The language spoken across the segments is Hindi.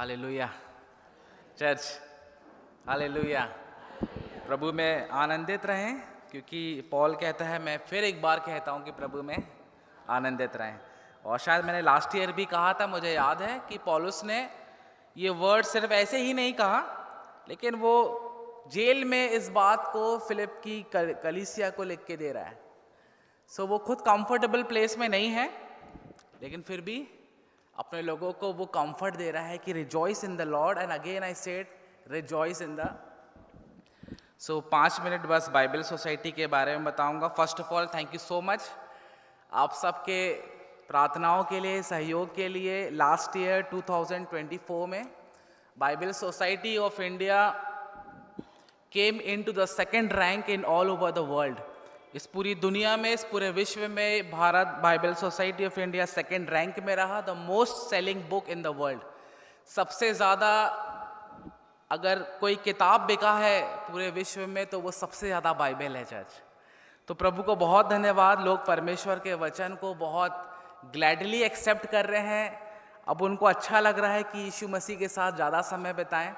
Hallelujah church, hallelujah. प्रभु में आनंदित रहें, क्योंकि पॉल कहता है, मैं फिर एक बार कहता हूँ कि प्रभु में आनंदित रहें। और शायद मैंने लास्ट ईयर भी कहा था, मुझे याद है कि पौलुस ने ये वर्ड सिर्फ ऐसे ही नहीं कहा, लेकिन वो जेल में इस बात को फिलिप की कलीसिया को लिख के दे रहा है। सो वो खुद कंफर्टेबल प्लेस में नहीं है, लेकिन फिर भी अपने लोगों को वो कंफर्ट दे रहा है कि rejoice in the Lord, and again I said rejoice in the. So 5 minute बस बाइबल सोसाइटी के बारे में बताऊंगा। First of all thank you so much आप सबके प्रार्थनाओं के लिए, सहयोग के लिए। लास्ट ईयर 2024 में Bible society of India came in to the second rank in all over the world. इस पूरी दुनिया में, इस पूरे विश्व में Bharat Bible society of India second rank में रहा। The most selling book in the world. सबसे ज़्यादा अगर कोई किताब बिका है पूरे विश्व में तो वो सबसे ज़्यादा बाइबल है चर्च। तो प्रभु को बहुत धन्यवाद। लोग परमेश्वर के वचन को बहुत ग्लैडली एक्सेप्ट कर रहे हैं। अब उनको अच्छा लग रहा है कि यीशु मसीह के साथ ज़्यादा समय बिताएं।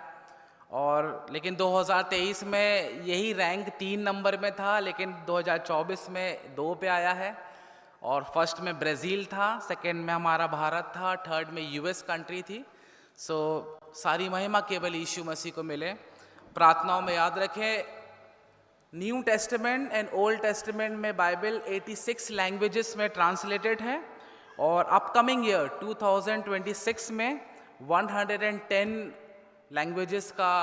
और लेकिन 2023 में यही रैंक 3 नंबर में था, लेकिन 2024 में 2 पे आया है। और फर्स्ट में ब्राज़ील था, सेकंड में हमारा भारत था, थर्ड में यूएस कंट्री थी। सो सारी महिमा केवल यीशु मसीह को मिले। प्रार्थनाओं में याद रखें, new testament and old testament में बाइबल 86 लैंग्वेजेस में ट्रांसलेटेड है, और अपकमिंग ईयर 2026 में 110 लैंग्वेजेस का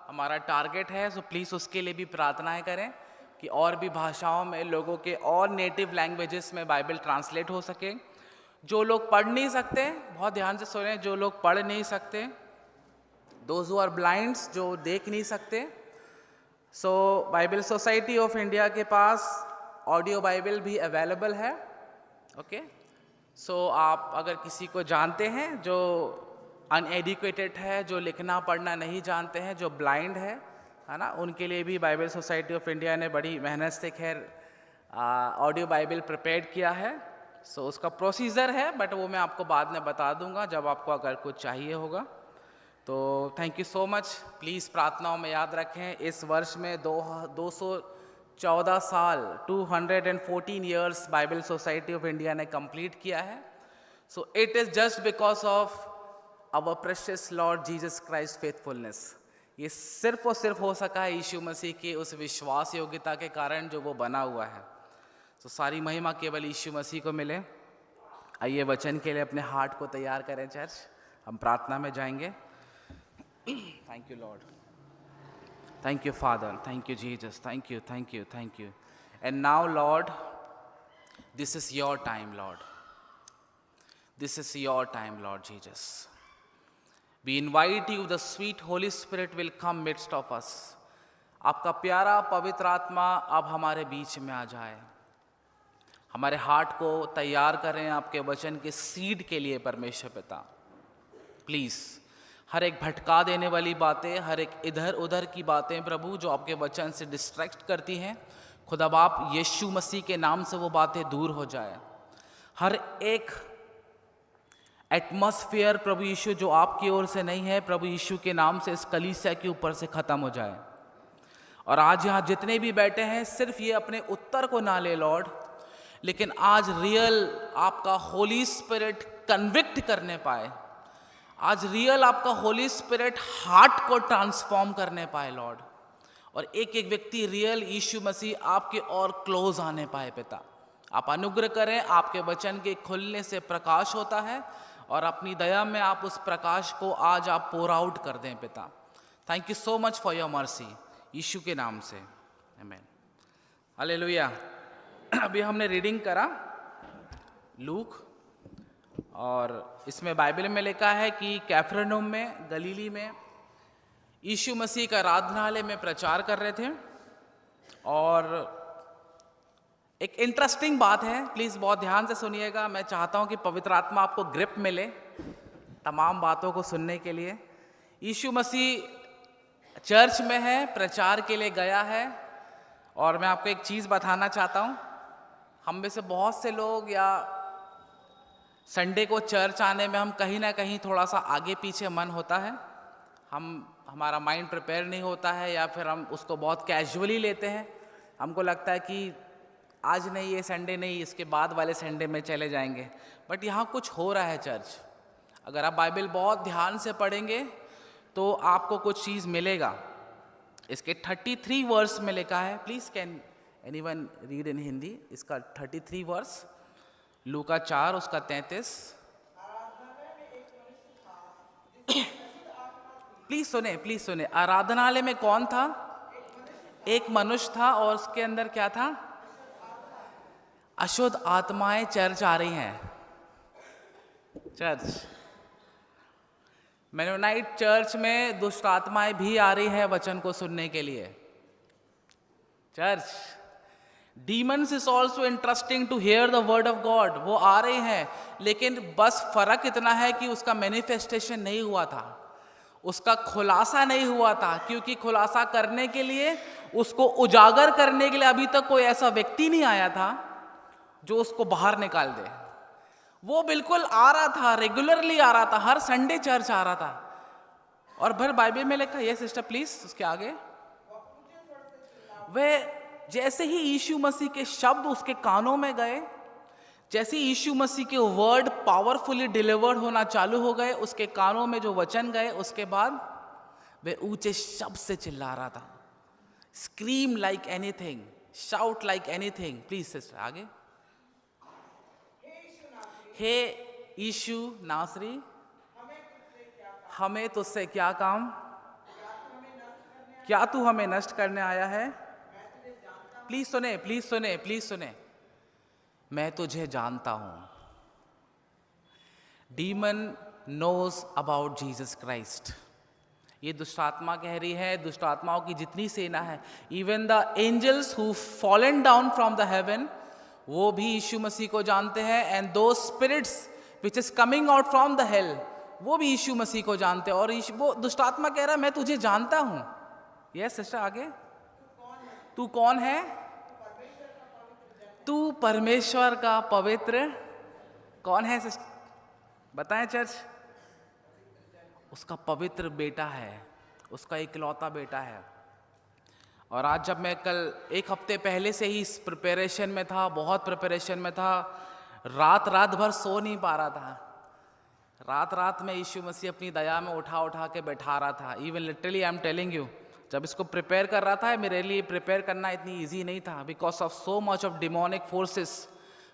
हमारा टारगेट है। सो प्लीज़ उसके लिए भी प्रार्थनाएं करें कि और भी भाषाओं में लोगों के और नेटिव लैंग्वेजेस में बाइबल ट्रांसलेट हो सके। जो लोग पढ़ नहीं सकते, बहुत ध्यान से सुनें, जो लोग पढ़ नहीं सकते, दोज हु आर ब्लाइंड्स, जो देख नहीं सकते, सो बाइबल सोसाइटी ऑफ इंडिया के पास ऑडियो बाइबल भी अवेलेबल है। ओके, सो आप अगर किसी को जानते हैं जो अनएडुकेटेड है, जो लिखना पढ़ना नहीं जानते हैं, जो ब्लाइंड है ना, उनके लिए भी बाइबल सोसाइटी ऑफ इंडिया ने बड़ी मेहनत से खैर ऑडियो बाइबल प्रिपेयर किया है। सो उसका प्रोसीजर है, बट वो मैं आपको बाद में बता दूंगा जब आपको अगर कुछ चाहिए होगा। तो thank you so much. Please प्रार्थनाओं में याद रखें, इस वर्ष में 214 साल 214 years Bible society of India ने कंप्लीट किया है। So it is just because of our precious Lord Jesus Christ faithfulness. ये सिर्फ और सिर्फ हो सका है यीशु मसीह की उस विश्वास योग्यता के कारण जो वो बना हुआ है। तो सारी महिमा केवल यीशु मसीह को मिले। आइए वचन के लिए अपने हार्ट को तैयार करें चर्च, हम प्रार्थना में जाएंगे। Thank you Lord, thank you father, thank you Jesus, thank you, thank you, thank you. And now Lord, this is your time Lord, this is your time Lord Jesus. We invite you, the sweet Holy Spirit will come midst of us. आपका प्यारा पवित्र आत्मा अब हमारे बीच में आ जाए, हमारे हार्ट को तैयार करें आपके वचन के सीड के लिए। परमेश्वर पिता, प्लीज़ हर एक भटका देने वाली बातें, हर एक इधर उधर की बातें प्रभु जो आपके वचन से डिस्ट्रैक्ट करती हैं, खुदा बाप यीशु मसीह के नाम से वो बातें दूर हो जाए। हर एक एटमॉस्फेयर प्रभु यीशु जो आपकी ओर से नहीं है, प्रभु यीशु के नाम से इस कलीसिया के ऊपर से ख़त्म हो जाए। और आज यहाँ जितने भी बैठे हैं, सिर्फ ये अपने उत्तर को ना ले लॉर्ड, लेकिन आज रियल आपका होली स्पिरिट कन्विक्ट करने पाए, आज रियल आपका होली स्पिरिट हार्ट को ट्रांसफॉर्म करने पाए लॉर्ड, और एक एक व्यक्ति रियल यीशु मसीह आपके और क्लोज आने पाए। पिता आप अनुग्रह करें, आपके वचन के खुलने से प्रकाश होता है, और अपनी दया में आप उस प्रकाश को आज आप पोर आउट कर दें पिता। Thank you so much for your mercy, Yeshu के नाम से आमीन, हालेलुया। अभी हमने रीडिंग करा लूक, और इसमें बाइबल में लिखा है कि कैफरनहूम में, गलीली में यीशु मसीह का आराधनालय में प्रचार कर रहे थे। और एक इंटरेस्टिंग बात है, प्लीज़ बहुत ध्यान से सुनिएगा। मैं चाहता हूं कि पवित्र आत्मा आपको ग्रिप मिले तमाम बातों को सुनने के लिए। यीशु मसीह चर्च में है, प्रचार के लिए गया है, और मैं आपको एक चीज़ बताना चाहता हूं। हम में से बहुत से लोग या संडे को चर्च आने में हम कहीं ना कहीं थोड़ा सा आगे पीछे मन होता है, हमारा माइंड प्रिपेयर नहीं होता है, या फिर हम उसको बहुत कैजुअली लेते हैं। हमको लगता है कि आज नहीं, ये संडे नहीं, इसके बाद वाले संडे में चले जाएंगे। बट यहाँ कुछ हो रहा है चर्च। अगर आप बाइबल बहुत ध्यान से पढ़ेंगे तो आपको कुछ चीज़ मिलेगा। इसके 33 वर्स में लिखा है, please can anyone read in Hindi इसका 33 वर्स, लूका 4 उसका 33। प्लीज सुने। आराधनालय में कौन था? एक मनुष्य था, और उसके अंदर क्या था? अशुद्ध आत्माएं चर्च आ रही हैं। चर्च, मेनोनाइट चर्च में दुष्ट आत्माएं भी आ रही है वचन को सुनने के लिए। Church, demons is also interesting to hear the word of God, वो आ रहे हैं, लेकिन बस फर्क इतना है कि उसका मैनिफेस्टेशन नहीं हुआ था, उसका खुलासा नहीं हुआ था, क्योंकि खुलासा करने के लिए, उसको उजागर करने के लिए अभी तक कोई ऐसा व्यक्ति नहीं आया था जो उसको बाहर निकाल दे। वो बिल्कुल आ रहा था, रेगुलरली आ रहा था, हर संडे चर्च आ रहा था। और फिर बाइबल में लिखा, ये सिस्टर प्लीज उसके आगे, वह जैसे ही यीशु मसीह के शब्द उसके कानों में गए, जैसे यीशु मसीह के वर्ड पावरफुली डिलीवर्ड होना चालू हो गए, उसके कानों में जो वचन गए, उसके बाद वह ऊंचे शब्द से चिल्ला रहा था। Scream like anything, shout like anything. Please sister आगे। हे यीशु नासरी, हमें तुझसे क्या काम? क्या तू हमें नष्ट करने आया है? प्लीज सुने। मैं तुझे जानता हूं। Demon knows about Jesus Christ. ये दुष्ट आत्मा कह रही है, दुष्ट आत्माओं की जितनी सेना है, even the angels who fallen down from the heaven, वो भी यीशु मसीह को जानते हैं। एंड दो spirits which is coming out from the hell, वो भी यीशु मसीह को जानते हैं। और वो दुष्ट आत्मा कह रहा है, मैं तुझे जानता हूं। यस सिस्टर आगे। तू कौन है? तू परमेश्वर का पवित्र कौन है सिस्टर? बताएं चर्च। उसका पवित्र बेटा है, उसका इकलौता बेटा है। और आज जब मैं कल एक हफ्ते पहले से ही इस प्रिपरेशन में था, बहुत प्रिपरेशन में था, रात भर सो नहीं पा रहा था। रात में यीशु मसीह अपनी दया में उठा के बैठा रहा था। Even literally I am telling you, जब इसको प्रिपेयर कर रहा था, मेरे लिए प्रिपेयर करना इतनी इजी नहीं था, because of so much of demonic forces.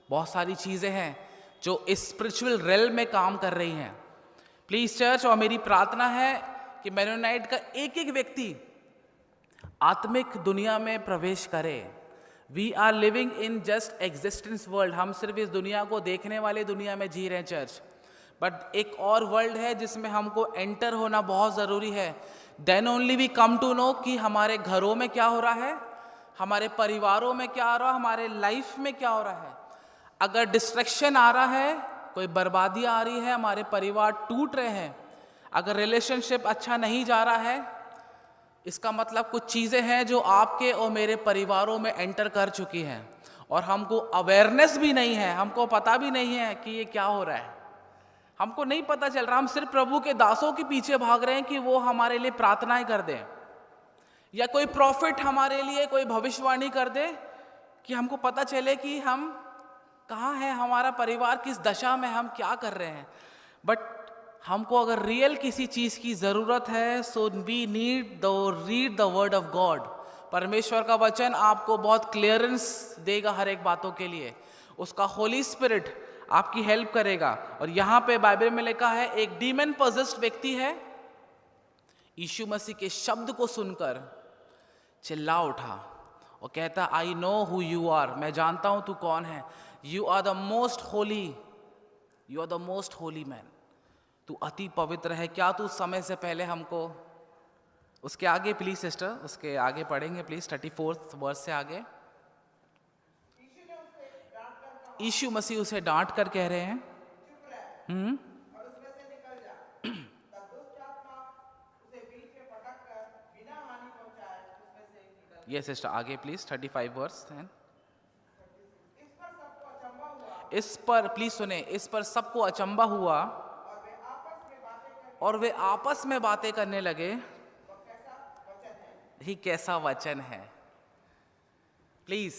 बहुत सारी चीज़ें हैं जो इस स्पिरिचुअल रेल्म में काम कर रही हैं। प्लीज चर्च, और मेरी प्रार्थना है कि मेनोनाइट का एक एक व्यक्ति आत्मिक दुनिया में प्रवेश करे। We are living in just existence world, हम सिर्फ इस दुनिया को देखने वाले दुनिया में जी रहे हैं चर्च, बट एक और वर्ल्ड है जिसमें हमको एंटर होना बहुत ज़रूरी है। Then only we come to know कि हमारे घरों में क्या हो रहा है, हमारे परिवारों में क्या हो रहा है, हमारे लाइफ में क्या हो रहा है। अगर डिस्ट्रैक्शन आ रहा है, कोई बर्बादी आ रही है, हमारे परिवार टूट रहे हैं, अगर रिलेशनशिप अच्छा नहीं जा रहा है, इसका मतलब कुछ चीज़ें हैं जो आपके और मेरे परिवारों में एंटर कर चुकी हैं, और हमको अवेयरनेस भी नहीं है, हमको पता भी नहीं है कि ये क्या हो रहा है। हमको नहीं पता चल रहा, हम सिर्फ प्रभु के दासों के पीछे भाग रहे हैं कि वो हमारे लिए प्रार्थनाएं कर दें, या कोई प्रॉफिट हमारे लिए कोई भविष्यवाणी कर दे कि हमको पता चले कि हम कहाँ हैं, हमारा परिवार किस दशा में, हम क्या कर रहे हैं। बट हमको अगर रियल किसी चीज़ की ज़रूरत है, so we need read the word of God. परमेश्वर का वचन आपको बहुत क्लियरेंस देगा हर एक बातों के लिए, उसका होली स्पिरिट आपकी हेल्प करेगा। और यहाँ पे बाइबल में लिखा है, एक डीमन पोजेस्ड व्यक्ति है, यीशु मसीह के शब्द को सुनकर चिल्ला उठा और कहता, I know who you are, मैं जानता हूं तू कौन है। You are the most holy, you are the most holy man, तू अति पवित्र है। क्या तू समय से पहले हमको, उसके आगे प्लीज सिस्टर, उसके आगे पढ़ेंगे प्लीज 34 वर्स से आगे। यीशु मसीह उसे डांट कर कह रहे हैं, ये सिस्टर आगे प्लीज 35 वर्स हैं। इस पर प्लीज सुने, इस पर सबको अचंबा हुआ और वे आपस में बातें करने लगे, ही कैसा वचन है। प्लीज,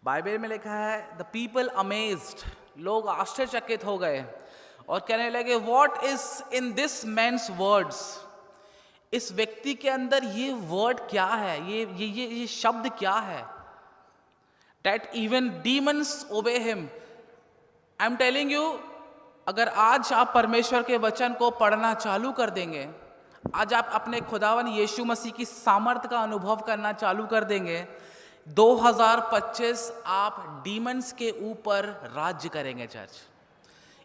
बाइबल में लिखा है द पीपल अमेज्ड, लोग आश्चर्यचकित हो गए और कहने लगे what is in this man's words, इस व्यक्ति के अंदर ये वर्ड क्या है, ये शब्द क्या है। That even demons obey him. I'm telling you, अगर आज आप परमेश्वर के वचन को पढ़ना चालू कर देंगे, आज आप अपने खुदावन यीशु मसीह की सामर्थ का अनुभव करना चालू कर देंगे, 2025 आप डीमंस के ऊपर राज्य करेंगे चर्च।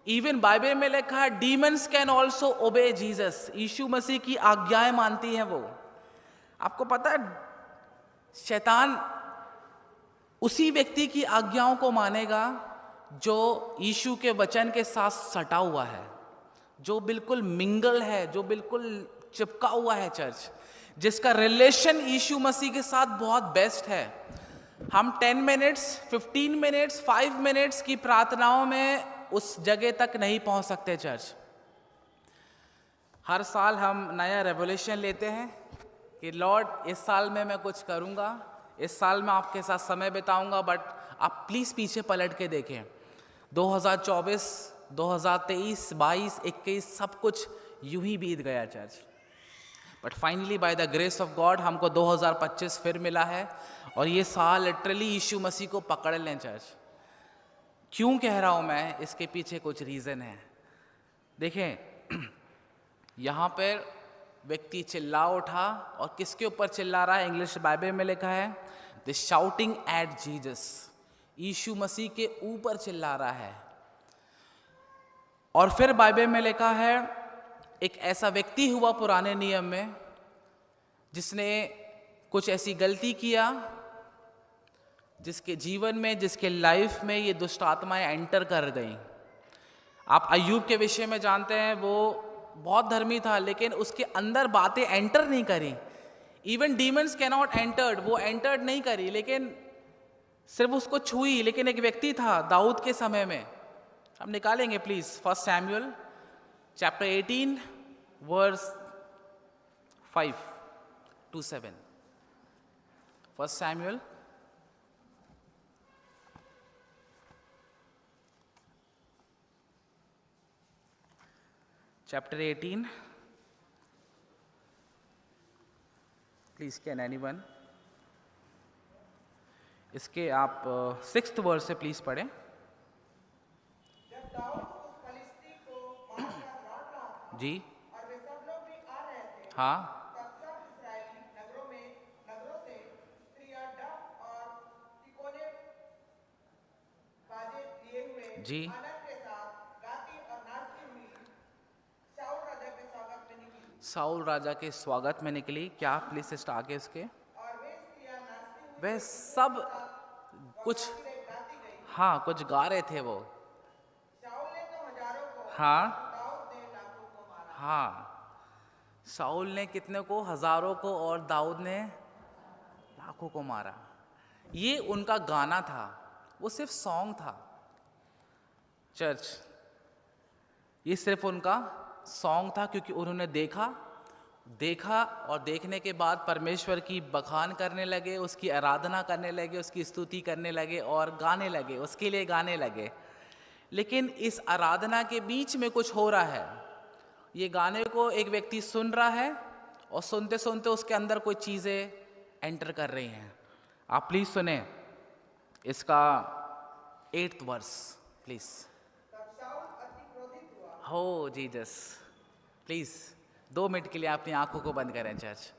इवन बाइबल में लिखा है डीमंस कैन ऑल्सो ओबे जीसस, यीशु मसीह की आज्ञाएं मानती हैं वो। आपको पता है शैतान उसी व्यक्ति की आज्ञाओं को मानेगा जो यीशु के वचन के साथ सटा हुआ है, जो बिल्कुल मिंगल है, जो बिल्कुल चिपका हुआ है चर्च, जिसका रिलेशन यीशु मसीह के साथ बहुत बेस्ट है। हम 10 मिनट्स 15 मिनट्स 5 मिनट्स की प्रार्थनाओं में उस जगह तक नहीं पहुंच सकते चर्च। हर साल हम नया रेवोल्यूशन लेते हैं कि लॉर्ड इस साल में मैं कुछ करूंगा, इस साल में आपके साथ समय बिताऊंगा, बट आप प्लीज पीछे पलट के देखें 2024 2023 22 21 सब कुछ यूं ही बीत गया church. But finally by the grace of God हमको 2025 फिर मिला है और ये साल लिटरली यीशु मसीह को पकड़ लें चर्च। क्यों कह रहा हूं मैं, इसके पीछे कुछ रीजन है। देखें यहां पर व्यक्ति चिल्ला उठा और किसके ऊपर चिल्ला रहा है, इंग्लिश बाइबल में लिखा है द शाउटिंग एट जीसस, यीशु मसीह के ऊपर चिल्ला रहा है। और फिर बाइबल में लिखा है एक ऐसा व्यक्ति हुआ पुराने नियम में जिसने कुछ ऐसी गलती किया जिसके जीवन में, जिसके लाइफ में ये दुष्ट आत्माएं एंटर कर गई। आप अय्यूब के विषय में जानते हैं, वो बहुत धर्मी था लेकिन उसके अंदर बातें एंटर नहीं करी। Even demons can not entered, वो एंटर्ड नहीं करी लेकिन सिर्फ उसको छुई। लेकिन एक व्यक्ति था दाऊद के समय में, हम निकालेंगे please 1 Samuel chapter 18 verse 5 to 7। 1 Samuel chapter 18, please can anyone, इसके आप 6th वर्स से प्लीज पढ़ें। जब दाऊद उस फलिस्ती को मारकर लौट रहा था जी और वे सब लोग भी आ रहे थे, हाँ, तब सब इस्राएली नगरों से स्त्रियां डफ और तिकोने बाजे लिए हुए जी आनंद के साथ गाती और नाचती हुई शाऊल राजा के स्वागत में निकली। साउल राजा के स्वागत में निकली। क्या प्लीज सिस्ट आगे उसके, और वे स्त्रियां नाचती हुई वे सब कुछ, गाती गई। हाँ कुछ गा रहे थे वो। शाऊल ने तो हजारों को, हाँ दाऊद ने लाखों को मारा। हाँ, साउल ने कितने को, हजारों को, और दाऊद ने लाखों को मारा। ये उनका गाना था, वो सिर्फ सॉन्ग था चर्च, ये सिर्फ उनका सॉन्ग था क्योंकि उन्होंने देखा और देखने के बाद परमेश्वर की बखान करने लगे, उसकी आराधना करने लगे, उसकी स्तुति करने लगे और गाने लगे, उसके लिए गाने लगे। लेकिन इस आराधना के बीच में कुछ हो रहा है। ये गाने को एक व्यक्ति सुन रहा है और सुनते सुनते उसके अंदर कोई चीज़ें एंटर कर रही हैं। आप प्लीज सुने इसका 8th वर्स प्लीज। तब शाऊल अति क्रोधित हुआ। हो जीसस, प्लीज 2 मिनट के लिए अपनी आंखों को बंद करें चर्च।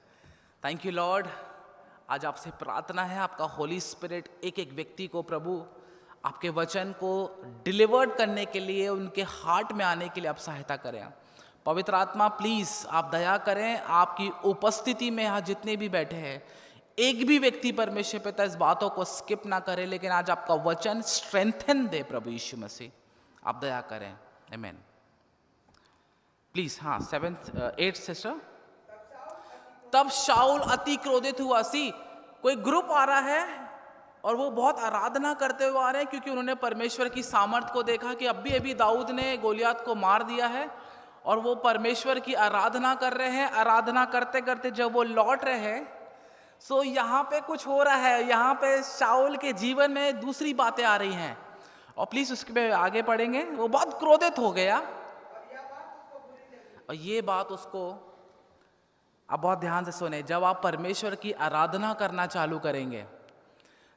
थैंक यू लॉर्ड, आज आपसे प्रार्थना है आपका होली स्पिरिट एक एक व्यक्ति को प्रभु आपके वचन को डिलीवर्ड करने के लिए, उनके हार्ट में आने के लिए आप सहायता करें। पवित्र आत्मा प्लीज आप दया करें, आपकी उपस्थिति में यहाँ जितने भी बैठे हैं एक भी व्यक्ति परमेश्वर पिता इस बातों को स्किप ना करे, लेकिन आज आपका वचन स्ट्रेंथन दे प्रभु यीशु मसीह, आप दया करें। आमेन। प्लीज हाँ 8th सिस्टर। तब शाऊल अति क्रोधित हुआ। सी कोई ग्रुप आ रहा है और वो बहुत आराधना करते हुए आ रहे हैं, क्योंकि उन्होंने परमेश्वर की सामर्थ को देखा कि अभी अभी दाऊद ने गोलियत को मार दिया है, और वो परमेश्वर की आराधना कर रहे हैं। आराधना करते करते जब वो लौट रहे हैं, सो यहाँ पे कुछ हो रहा है, यहाँ पे शाऊल के जीवन में दूसरी बातें आ रही हैं, और प्लीज उसके पे आगे पढ़ेंगे। वो बहुत क्रोधित हो गया, और ये बात उसको, अब बहुत ध्यान से सुने, जब आप परमेश्वर की आराधना करना चालू करेंगे,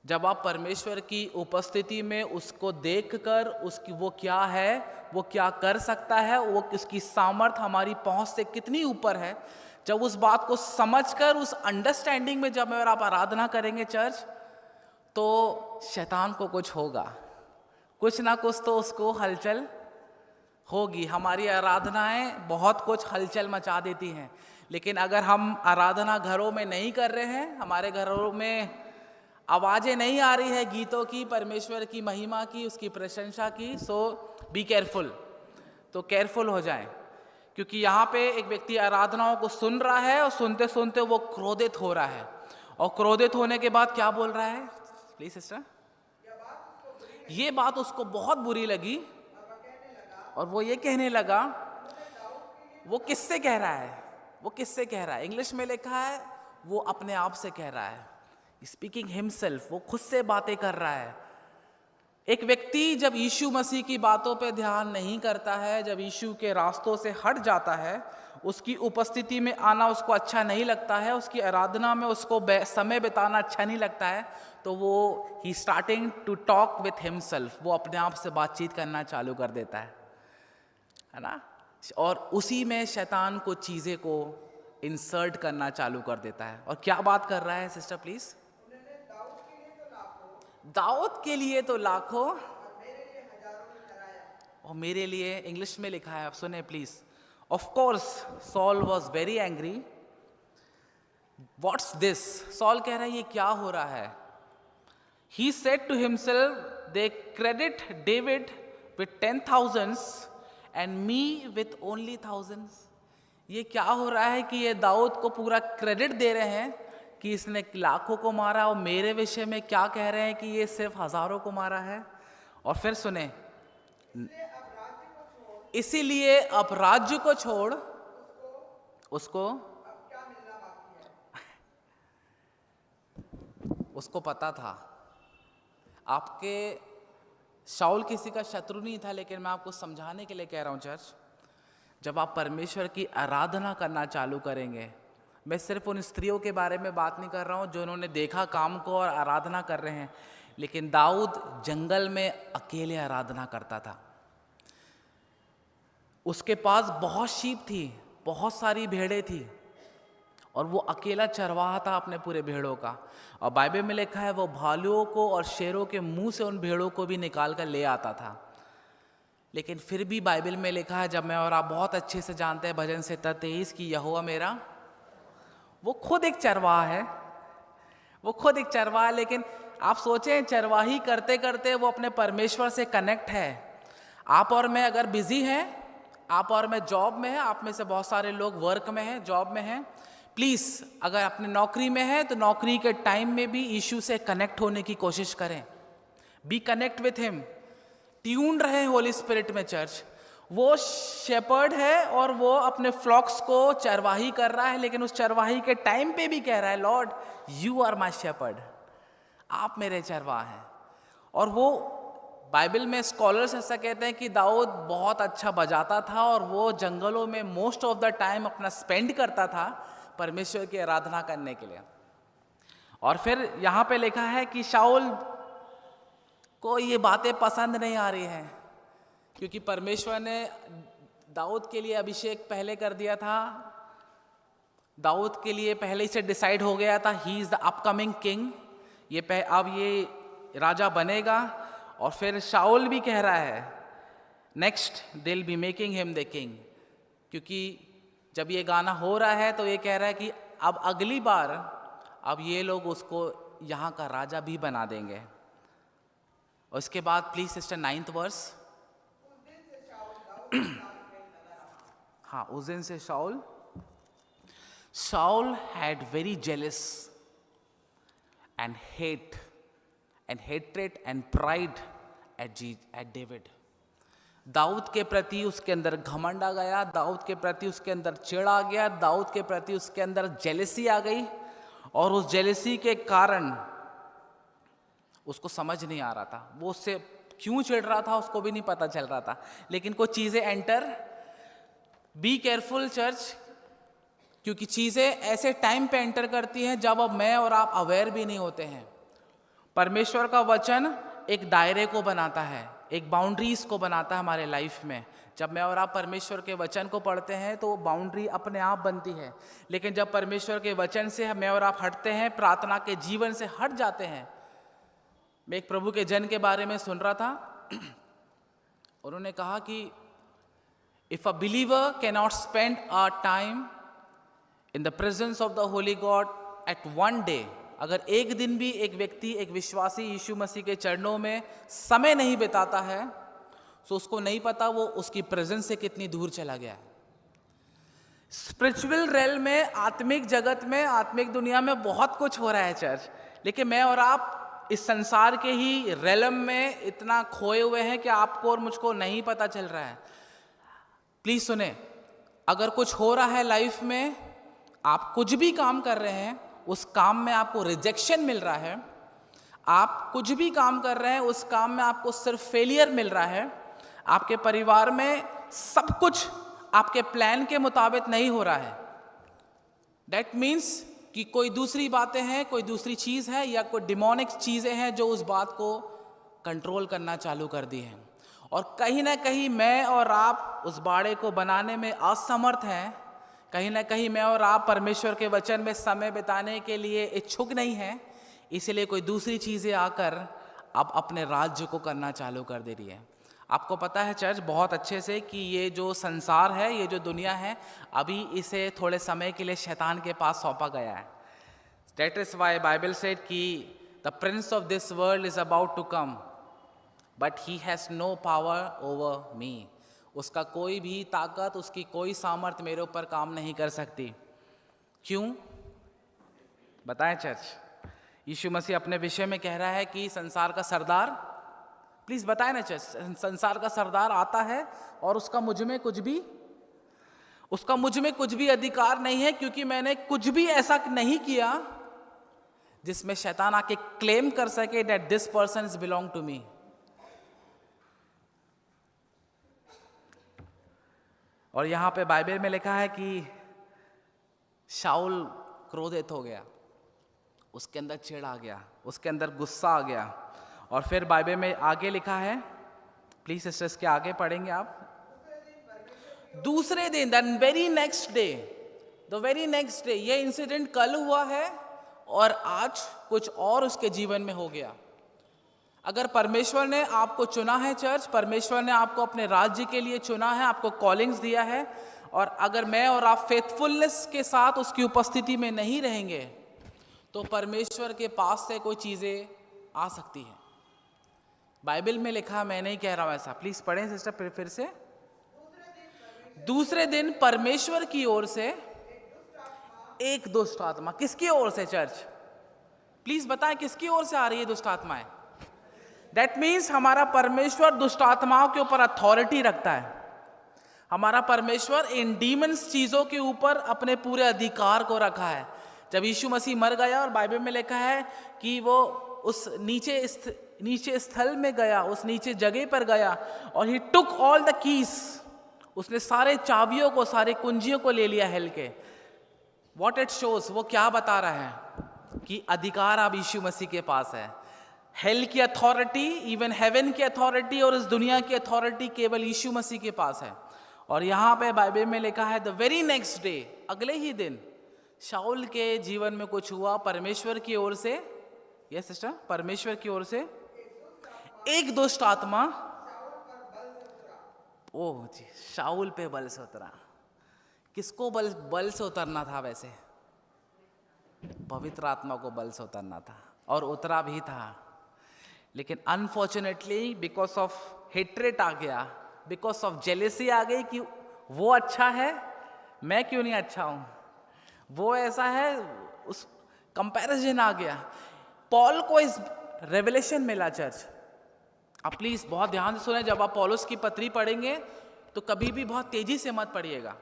जब आप परमेश्वर की उपस्थिति में उसको देखकर उसकी वो क्या है, वो क्या कर सकता है, वो उसकी सामर्थ हमारी पहुंच से कितनी ऊपर है, जब उस बात को समझकर उस अंडरस्टैंडिंग में जब आप आराधना करेंगे चर्च, तो शैतान को कुछ होगा, कुछ ना कुछ तो उसको हलचल होगी। हमारी आराधनाएं बहुत कुछ हलचल मचा देती हैं, लेकिन अगर हम आराधना घरों में नहीं कर रहे हैं, हमारे घरों में आवाज़ें नहीं आ रही है गीतों की, परमेश्वर की महिमा की, उसकी प्रशंसा की, सो बी केयरफुल, तो केयरफुल हो जाएं, क्योंकि यहाँ पे एक व्यक्ति आराधनाओं को सुन रहा है, और सुनते सुनते वो क्रोधित हो रहा है, और क्रोधित होने के बाद क्या बोल रहा है, प्लीज सिस्टर। ये बात उसको बहुत बुरी लगी, और वो ये कहने लगा, वो किससे कह रहा है, वो किससे कह रहा है, इंग्लिश में लिखा है वो अपने आप से कह रहा है, स्पीकिंग हिमसेल्फ, वो खुद से बातें कर रहा है। एक व्यक्ति जब यीशु मसीह की बातों पे ध्यान नहीं करता है, जब यीशु के रास्तों से हट जाता है, उसकी उपस्थिति में आना उसको अच्छा नहीं लगता है, उसकी आराधना में उसको समय बिताना अच्छा नहीं लगता है, तो वो ही starting to talk with himself, वो अपने आप से बातचीत करना चालू कर देता है ना, और उसी में शैतान को चीज़ें को इंसर्ट करना चालू कर देता है। और क्या बात कर रहा है सिस्टर प्लीज, दाऊद के लिए तो लाखों और मेरे लिए, इंग्लिश में लिखा है, आप सुने please. Of course Saul was very angry, what's this, Saul कह रहा है ये क्या हो रहा है। He said to himself, they credit David with 10,000 and me with only 1000। ये क्या हो रहा है कि ये दाऊद को पूरा क्रेडिट दे रहे हैं कि इसने लाखों को मारा, और मेरे विषय में क्या कह रहे हैं कि ये सिर्फ हजारों को मारा है। और फिर सुने, इसीलिए अब राज्य को छोड़ उसको उसको पता था, आपके शाऊल किसी का शत्रु नहीं था, लेकिन मैं आपको समझाने के लिए कह रहा हूं चर्च, जब आप परमेश्वर की आराधना करना चालू करेंगे, मैं सिर्फ उन स्त्रियों के बारे में बात नहीं कर रहा हूं जो उन्होंने देखा काम को और आराधना कर रहे हैं, लेकिन दाऊद जंगल में अकेले आराधना करता था। उसके पास बहुत शीप थी, बहुत सारी भेड़ें थी, और वो अकेला चरवाहा था अपने पूरे भेड़ों का। और बाइबल में लिखा है वो भालुओं को और शेरों के मुंह से उन भेड़ों को भी निकाल कर ले आता था। लेकिन फिर भी बाइबल में लिखा है, जब मैं और आप बहुत अच्छे से जानते हैं भजन 23 की यहोवा मेरा, वो खुद एक चरवाहा है, वो खुद एक चरवाहा। लेकिन आप सोचें, चरवाही करते करते वो अपने परमेश्वर से कनेक्ट है। आप और मैं अगर बिजी हैं, आप और मैं जॉब में हैं, आप में से बहुत सारे लोग वर्क में हैं, जॉब में हैं, प्लीज अगर अपने नौकरी में है तो नौकरी के टाइम में भी यीशु से कनेक्ट होने की कोशिश करें। Be connect with him, tune रहे होली स्पिरिट में चर्च। वो शेपर्ड है और वो अपने फ्लॉक्स को चरवाही कर रहा है, लेकिन उस चरवाही के टाइम पे भी कह रहा है, Lord you are my shepherd, आप मेरे चरवाह हैं। और वो बाइबल में स्कॉलर्स ऐसा कहते हैं कि दाऊद बहुत अच्छा बजाता था, और वो जंगलों में मोस्ट ऑफ द टाइम अपना स्पेंड करता था परमेश्वर की आराधना करने के लिए। और फिर यहाँ पे लिखा है कि शाऊल को ये बातें पसंद नहीं आ रही हैं, क्योंकि परमेश्वर ने दाऊद के लिए अभिषेक पहले कर दिया था, दाऊद के लिए पहले से डिसाइड हो गया था, he is the upcoming king, ये अब ये राजा बनेगा। और फिर शाऊल भी कह रहा है next they will be making him the king, क्योंकि जब ये गाना हो रहा है तो ये कह रहा है कि अब अगली बार अब ये लोग उसको यहाँ का राजा भी बना देंगे। और इसके बाद प्लीज सिस्टर 9th वर्स। हाँ, उस दिन से Saul had very jealous and hate and hatred and pride at David. दाऊद के प्रति उसके अंदर घमंड आ गया, दाऊद के प्रति उसके अंदर चिढ़ आ गया, दाऊद के प्रति उसके अंदर जेलसी आ गई, और उस जेलसी के कारण उसको समझ नहीं आ रहा था वो उससे क्यों चिढ़ रहा था, उसको भी नहीं पता चल रहा था। लेकिन कुछ चीज़ें एंटर, बी केयरफुल चर्च, क्योंकि चीज़ें ऐसे टाइम पे एंटर करती हैं जब अब मैं और आप अवेयर भी नहीं होते हैं। परमेश्वर का वचन एक दायरे को बनाता है, एक बाउंड्रीज को बनाता है हमारे लाइफ में। जब मैं और आप परमेश्वर के वचन को पढ़ते हैं तो बाउंड्री अपने आप बनती है। लेकिन जब परमेश्वर के वचन से मैं और आप हटते हैं, प्रार्थना के जीवन से हट जाते हैं। मैं एक प्रभु के जन के बारे में सुन रहा था, उन्होंने कहा कि if a believer can not spend a time in the presence of the holy God at one day, अगर एक दिन भी एक व्यक्ति, एक विश्वासी यीशु मसीह के चरणों में समय नहीं बिताता है, तो उसको नहीं पता वो उसकी प्रेजेंस से कितनी दूर चला गया है। स्पिरिचुअल रेल में, आत्मिक जगत में, आत्मिक दुनिया में बहुत कुछ हो रहा है चर्च, लेकिन मैं और आप इस संसार के ही रेलम में इतना खोए हुए हैं कि आपको और मुझको नहीं पता चल रहा है। प्लीज सुने, अगर कुछ हो रहा है लाइफ में, आप कुछ भी काम कर रहे हैं, उस काम में आपको रिजेक्शन मिल रहा है, आप कुछ भी काम कर रहे हैं उस काम में आपको सिर्फ फेलियर मिल रहा है, आपके परिवार में सब कुछ आपके प्लान के मुताबिक नहीं हो रहा है, दैट मीन्स कि कोई दूसरी बातें हैं, कोई दूसरी चीज़ है, या कोई डिमोनिक चीज़ें हैं जो उस बात को कंट्रोल करना चालू कर दी हैं। और कहीं ना कहीं मैं और आप उस बाड़े को बनाने में असमर्थ हैं, कहीं ना कहीं मैं और आप परमेश्वर के वचन में समय बिताने के लिए इच्छुक नहीं हैं, इसलिए कोई दूसरी चीज़ें आकर अब अपने राज्य को करना चालू कर दे रही है। आपको पता है चर्च बहुत अच्छे से कि ये जो संसार है, ये जो दुनिया है, अभी इसे थोड़े समय के लिए शैतान के पास सौंपा गया है। That is why Bible said कि the prince of this world is about to come but he has no power over me. उसका कोई भी ताकत, उसकी कोई सामर्थ मेरे ऊपर काम नहीं कर सकती। क्यों बताएं चर्च? यीशु मसीह अपने विषय में कह रहा है कि संसार का सरदार, प्लीज बताएं ना चर्च, संसार का सरदार आता है और उसका मुझ में कुछ भी अधिकार नहीं है, क्योंकि मैंने कुछ भी ऐसा नहीं किया जिसमें शैतान आके क्लेम कर सके that this person is belong to me. और यहां पे बाइबल में लिखा है कि शाऊल क्रोधित हो गया, उसके अंदर चिढ़ आ गया, उसके अंदर गुस्सा आ गया। और फिर बाइबल में आगे लिखा है, प्लीज सिस्टर्स के आगे पढ़ेंगे आप, दूसरे दिन, द वेरी नेक्स्ट डे, ये इंसिडेंट कल हुआ है और आज कुछ और उसके जीवन में हो गया। अगर परमेश्वर ने आपको चुना है चर्च, परमेश्वर ने आपको अपने राज्य के लिए चुना है, आपको कॉलिंग्स दिया है, और अगर मैं और आप फेथफुलनेस के साथ उसकी उपस्थिति में नहीं रहेंगे तो परमेश्वर के पास से कोई चीजें आ सकती हैं। बाइबल में लिखा, मैं नहीं कह रहा हूं ऐसा, प्लीज पढ़ें सिस्टर फिर से। दूसरे दिन परमेश्वर की ओर से एक दुष्ट आत्मा, किसकी ओर से चर्च? प्लीज बताएं किसकी ओर से आ रही है दुष्ट आत्माएं? दैट मीन्स हमारा परमेश्वर दुष्ट आत्माओं के ऊपर अथॉरिटी रखता है। हमारा परमेश्वर इन डीमंस चीजों के ऊपर अपने पूरे अधिकार को रखा है। जब यीशु मसीह मर गया और बाइबल में लिखा है कि वो उस नीचे स्थल में गया, उस नीचे जगह पर गया, और ही टुक ऑल द कीज, उसने सारे चाबियों को, सारे कुंजियों को ले लिया हेल के। व्हाट इट शोज, वो क्या बता रहा है कि अधिकार अब यीशु मसीह के पास है। हेल की अथॉरिटी, इवन हेवन की अथॉरिटी और इस दुनिया की अथॉरिटी केवल यीशु मसीह के पास है। और यहाँ पे बाइबल में लिखा है द वेरी नेक्स्ट डे, अगले ही दिन शाऊल के जीवन में कुछ हुआ परमेश्वर की ओर से। यस सिस्टर, परमेश्वर की ओर से एक दुष्ट आत्मा, ओह जी, शाऊल पे बल से उतरा। किसको बल से उतरना था? वैसे पवित्र आत्मा को बल से उतरना था, और उतरा भी था। लेकिन अनफॉर्चुनेटली बिकॉज ऑफ हेट्रेट आ गया, बिकॉज ऑफ जेलेसी आ गई कि वो अच्छा है, मैं क्यों नहीं अच्छा हूं, वो ऐसा है, उस कंपैरिजन आ गया। पॉल को रेवलेशन मिला चर्च। आप प्लीज बहुत ध्यान से सुने, जब आप पौलुस की पत्री पढ़ेंगे तो कभी भी बहुत तेजी से मत पढ़िएगा,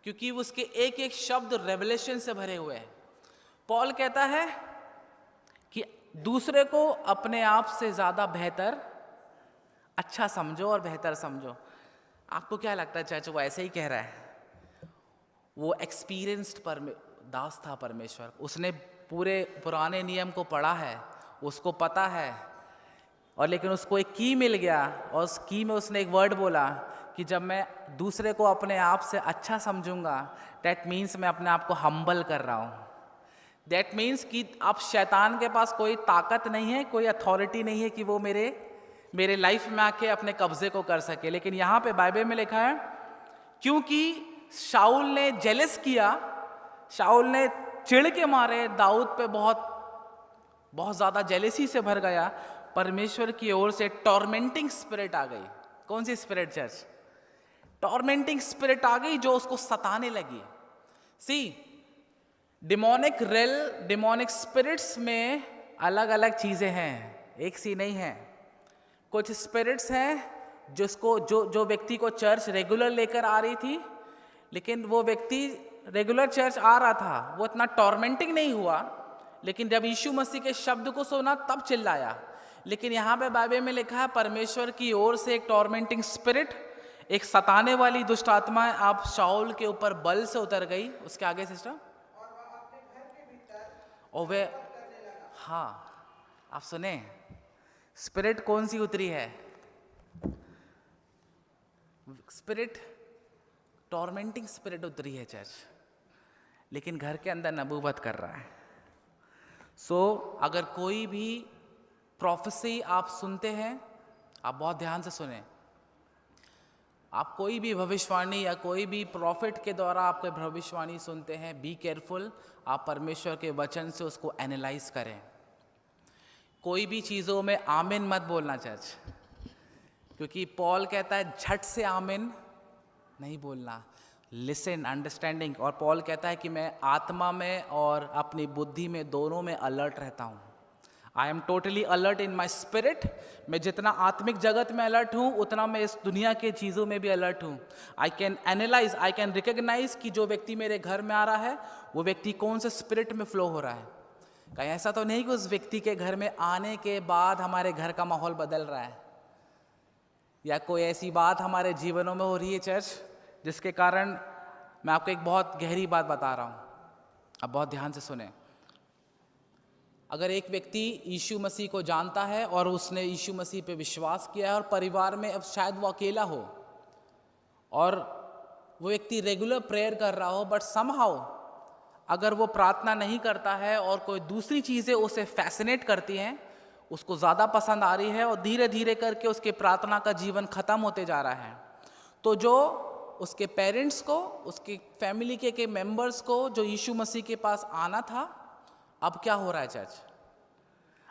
क्योंकि उसके एक एक शब्द रेवलेशन से भरे हुए हैं। पॉल कहता है कि दूसरे को अपने आप से ज्यादा बेहतर अच्छा समझो और बेहतर समझो। आपको क्या लगता है चर्च वो ऐसे ही कह रहा है? वो एक्सपीरियंस्ड दास था परमेश्वर, उसने पूरे पुराने नियम को पढ़ा है, उसको पता है, और लेकिन उसको एक की मिल गया और उस की में उसने एक वर्ड बोला कि जब मैं दूसरे को अपने आप से अच्छा समझूंगा, दैट मीन्स मैं अपने आप को हम्बल कर रहा हूँ। दैट मीन्स कि अब शैतान के पास कोई ताकत नहीं है, कोई अथॉरिटी नहीं है कि वो मेरे लाइफ में आके अपने कब्जे को कर सके। लेकिन यहाँ पे बाइबल में लिखा है क्योंकि शाऊल ने जेलस किया, शाऊल ने चिढ़ के मारे दाऊद पे बहुत ज्यादा जेलेसी से भर गया, परमेश्वर की ओर से टॉर्मेंटिंग स्पिरिट आ गई। कौन सी स्पिरिट चर्च? टॉर्मेंटिंग स्पिरिट आ गई जो उसको सताने लगी। सी डिमोनिक डिमोनिक स्पिरिट्स में अलग अलग चीजें हैं, एक सी नहीं है। कुछ स्पिरिट्स हैं जो व्यक्ति को चर्च रेगुलर लेकर आ रही थी, लेकिन वो व्यक्ति रेगुलर चर्च आ रहा था, वो इतना टॉर्मेंटिंग नहीं हुआ, लेकिन जब यीशु मसीह के शब्द को सुना तब चिल्लाया। लेकिन यहाँ पे बाइबल में लिखा है परमेश्वर की ओर से एक टॉर्मेंटिंग स्पिरिट, एक सताने वाली दुष्ट आत्मा आप शाऊल के ऊपर बल से उतर गई। उसके आगे सिस्टर, और वह अपने घर के भीतर और वे करने लगा। हाँ आप सुने, स्पिरिट कौन सी उतरी है? स्पिरिट टॉर्मेंटिंग स्पिरिट उतरी है चर्च, लेकिन घर के अंदर नबूवत कर रहा है। अगर कोई भी प्रोफेसी आप सुनते हैं, आप बहुत ध्यान से सुने, आप कोई भी भविष्यवाणी या कोई भी प्रॉफिट के द्वारा आपको भविष्यवाणी सुनते हैं, बी केयरफुल, आप परमेश्वर के वचन से उसको एनालाइज करें। कोई भी चीज़ों में आमीन मत बोलना चर्च, क्योंकि पॉल कहता है झट से आमीन नहीं बोलना, लिसन अंडरस्टैंडिंग। और पॉल कहता है कि मैं आत्मा में और अपनी बुद्धि में दोनों में अलर्ट रहता हूँ। I am totally alert in my spirit. मैं जितना आत्मिक जगत में अलर्ट हूँ उतना मैं इस दुनिया के चीज़ों में भी अलर्ट हूँ। I can analyse, I can recognise कि जो व्यक्ति मेरे घर में आ रहा है वो व्यक्ति कौन से स्पिरिट में फ्लो हो रहा है। कहीं ऐसा तो नहीं कि उस व्यक्ति के घर में आने के बाद हमारे घर का माहौल बदल रहा है, या कोई ऐसी बात हमारे जीवनों में हो रही है चर्च जिसके कारण, मैं आपको एक बहुत गहरी बात बता रहा हूँ, अब बहुत ध्यान से सुने। अगर एक व्यक्ति यीशु मसीह को जानता है और उसने यीशु मसीह पे विश्वास किया है और परिवार में अब शायद वो अकेला हो और वो व्यक्ति रेगुलर प्रेयर कर रहा हो, बट समहाउ अगर वो प्रार्थना नहीं करता है और कोई दूसरी चीज़ें उसे फैसिनेट करती हैं, उसको ज़्यादा पसंद आ रही है और धीरे धीरे करके उसके प्रार्थना का जीवन ख़त्म होते जा रहा है, तो जो उसके पेरेंट्स को, उसके फैमिली के मेंबर्स को जो यीशु मसीह के पास आना था, अब क्या हो रहा है चर्च?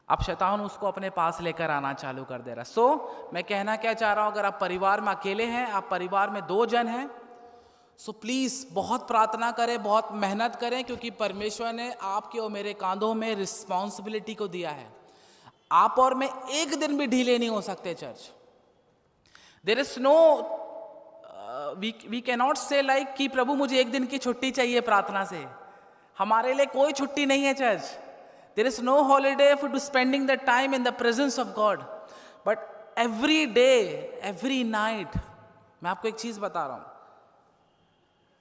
अब शैतान उसको अपने पास लेकर आना चालू कर दे रहा है। मैं कहना क्या चाह रहा हूँ, अगर आप परिवार में अकेले हैं, आप परिवार में 2 जन हैं, प्लीज़ बहुत प्रार्थना करें, बहुत मेहनत करें, क्योंकि परमेश्वर ने आपके और मेरे कांधों में रिस्पॉन्सिबिलिटी को दिया है। आप और मैं एक दिन भी ढीले नहीं हो सकते church. There is no we can not say like कि प्रभु मुझे एक दिन की छुट्टी चाहिए प्रार्थना से। हमारे लिए कोई छुट्टी नहीं है church. There is no holiday for to spending the time in the presence of God, but every day every night. मैं आपको एक चीज बता रहा हूं,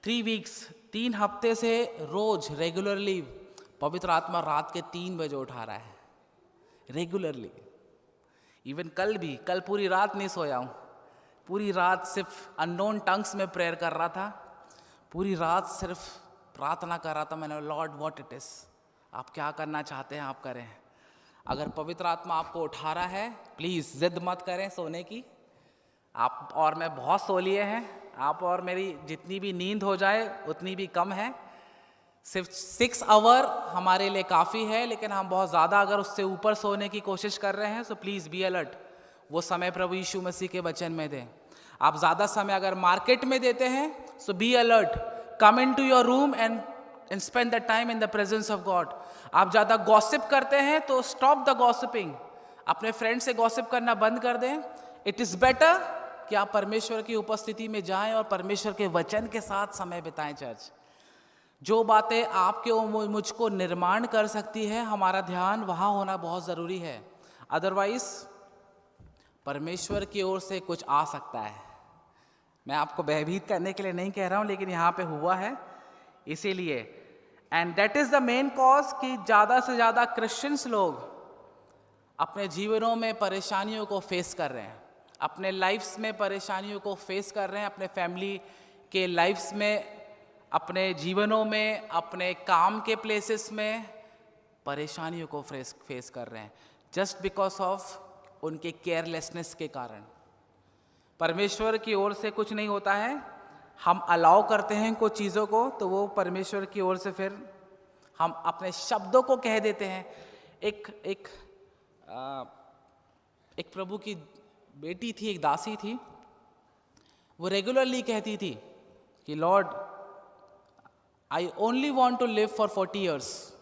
3 वीक्स 3 हफ्ते से रोज रेगुलरली पवित्र आत्मा रात के 3 बजे उठा रहा है, रेगुलरली। इवन कल पूरी रात नहीं सोया हूं, पूरी रात सिर्फ अननोन टंग्स में प्रेयर कर रहा था, पूरी रात सिर्फ प्रार्थना कर रहा था। मैंने लॉर्ड व्हाट इट इज, आप क्या करना चाहते हैं आप करें। अगर पवित्र आत्मा आपको उठा रहा है, प्लीज़ जिद मत करें सोने की। आप और मैं बहुत सो लिए हैं, आप और मेरी जितनी भी नींद हो जाए उतनी भी कम है। सिर्फ 6 आवर हमारे लिए काफ़ी है, लेकिन हम बहुत ज़्यादा अगर उससे ऊपर सोने की कोशिश कर रहे हैं, सो प्लीज़ बी अलर्ट। वो समय प्रभु यीशु मसीह के वचन में दें। आप ज़्यादा समय अगर मार्केट में देते हैं, so be alert, come in to your room and and spend the time in the presence of God. आप ज़्यादा गॉसिप करते हैं तो स्टॉप द गॉसिपिंग, अपने फ्रेंड से गॉसिप करना बंद कर दें। इट इज़ बेटर कि आप परमेश्वर की उपस्थिति में जाएं और परमेश्वर के वचन के साथ समय बिताएं। चर्च, जो बातें आपके और मुझको निर्माण कर सकती है, हमारा ध्यान वहाँ होना बहुत ज़रूरी है। अदरवाइज परमेश्वर की ओर से कुछ आ सकता है। मैं आपको भयभीत करने के लिए नहीं कह रहा हूँ, लेकिन यहाँ पे हुआ है इसीलिए। And that is the main cause कि ज़्यादा से ज़्यादा क्रिश्चियंस लोग अपने जीवनों में परेशानियों को फेस कर रहे हैं, अपने लाइफ्स में परेशानियों को फेस कर रहे हैं, अपने फैमिली के लाइफ्स में, अपने जीवनों में, अपने काम के प्लेसेस में परेशानियों को फेस कर रहे हैं, जस्ट बिकॉज ऑफ उनके केयरलेसनेस के कारण। परमेश्वर की ओर से कुछ नहीं होता है, हम अलाउ करते हैं कुछ चीज़ों को, तो वो परमेश्वर की ओर से फिर हम अपने शब्दों को कह देते हैं। एक प्रभु की बेटी थी, एक दासी थी, वो रेगुलरली कहती थी कि Lord I only want to live for 40 years,